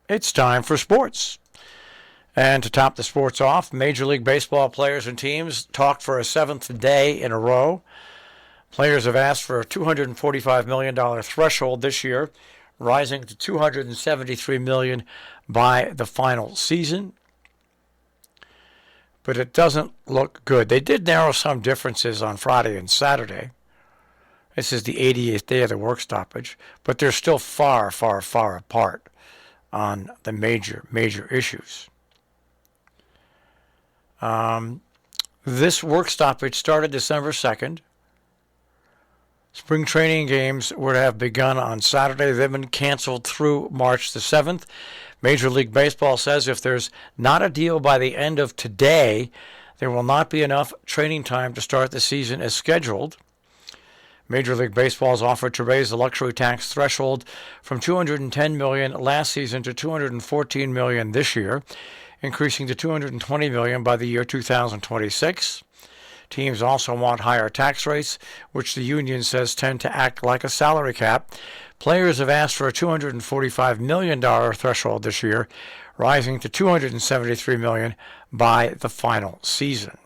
It's time for sports. And to top the sports off, Major League Baseball players and teams talked for a seventh day in a row. Players have asked for a $245 million threshold this year, rising to $273 million by the final season. But it doesn't look good. They did narrow some differences on Friday and Saturday. This is the 88th day of the work stoppage, but they're still far, far, far apart on the major issues. This work stoppage started December 2nd. Spring training games were to have begun on Saturday. They've been canceled through March the 7th. Major League Baseball says if there's not a deal by the end of today, there will not be enough training time to start the season as scheduled. Major League Baseball has offered to raise the luxury tax threshold from $210 million last season to $214 million this year, increasing to $220 million by the year 2026. Teams also want higher tax rates, which the union says tend to act like a salary cap. Players have asked for a $245 million threshold this year, rising to $273 million by the final season.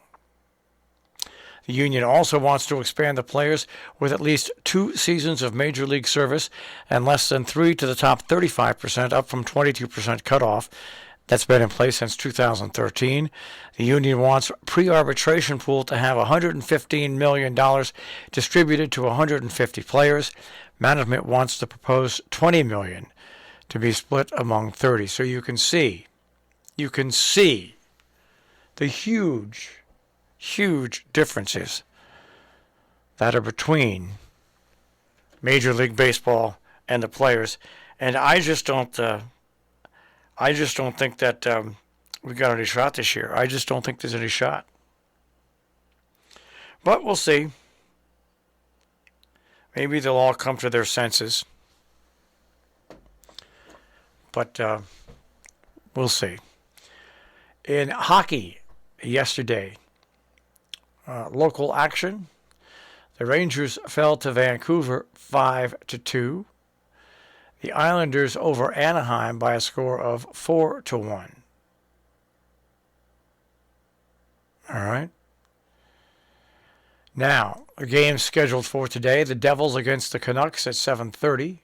The union also wants to expand the players with at least 2 seasons of Major League service and less than 3 to the top 35%, up from 22% cutoff. That's been in place since 2013. The union wants pre-arbitration pool to have $115 million distributed to 150 players. Management wants to propose $20 million to be split among 30. So you can see the huge differences that are between Major League Baseball and the players. And I just don't think that we got any shot this year. I just don't think there's any shot. But we'll see. Maybe they'll all come to their senses. But we'll see. In hockey yesterday, local action. The Rangers fell to Vancouver 5-2. The Islanders over Anaheim by a score of 4-1. All right. Now, a game scheduled for today. The Devils against the Canucks at 7:30.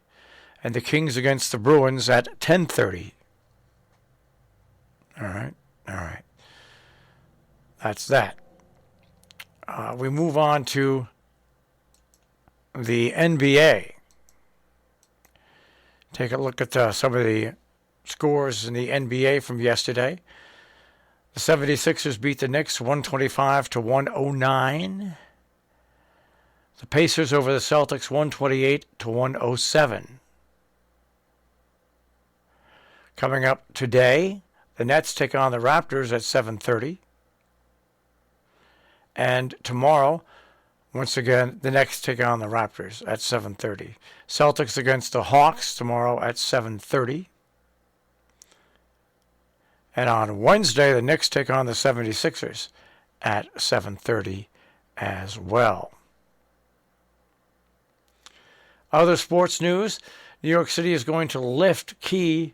And the Kings against the Bruins at 10:30. All right. That's that. We move on to the NBA. Take a look at some of the scores in the NBA from yesterday. The 76ers beat the Knicks 125-109. The Pacers over the Celtics 128-107. Coming up today, the Nets take on the Raptors at 7:30. And tomorrow, once again, the Knicks take on the Raptors at 7:30. Celtics against the Hawks tomorrow at 7:30. And on Wednesday, the Knicks take on the 76ers at 7:30 as well. Other sports news, New York City is going to lift key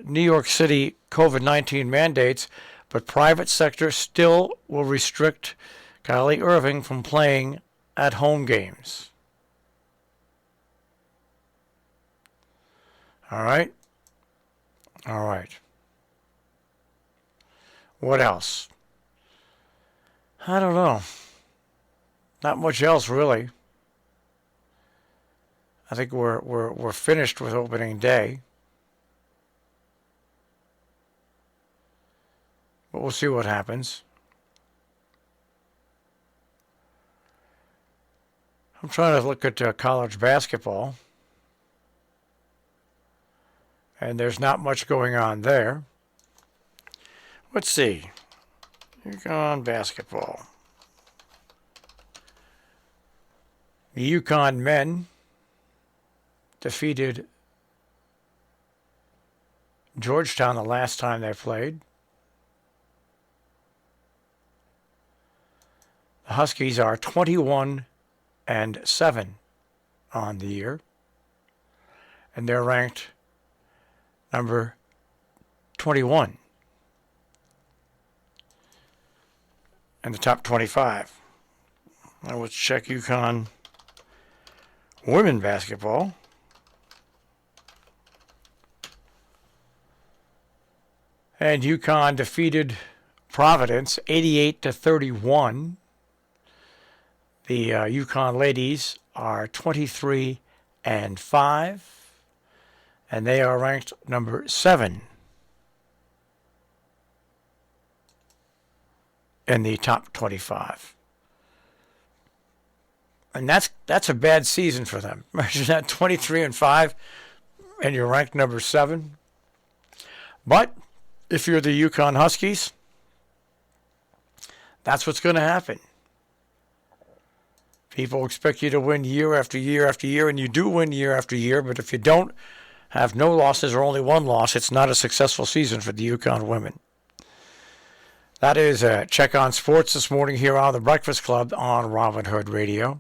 New York City COVID-19 mandates, but private sector still will restrict Kyrie Irving from playing at home games. All right. What else? I don't know. Not much else, really. I think we're finished with opening day. But we'll see what happens. I'm trying to look at college basketball. And there's not much going on there. Let's see. UConn basketball. The UConn men defeated Georgetown the last time they played. The Huskies are 21-7 on the year, and they're ranked number 21 in the top 25. Now let's check UConn women basketball. And UConn defeated Providence 88-31. The UConn ladies are 23-5, and they are ranked number 7 in the top 25. And that's a bad season for them. Imagine that, 23-5, and you're ranked number 7. But if you're the UConn Huskies, that's what's going to happen. People expect you to win year after year after year, and you do win year after year, but if you don't have no losses or only one loss, it's not a successful season for the UConn women. That is Check on Sports this morning here on the Breakfast Club on Robin Hood Radio.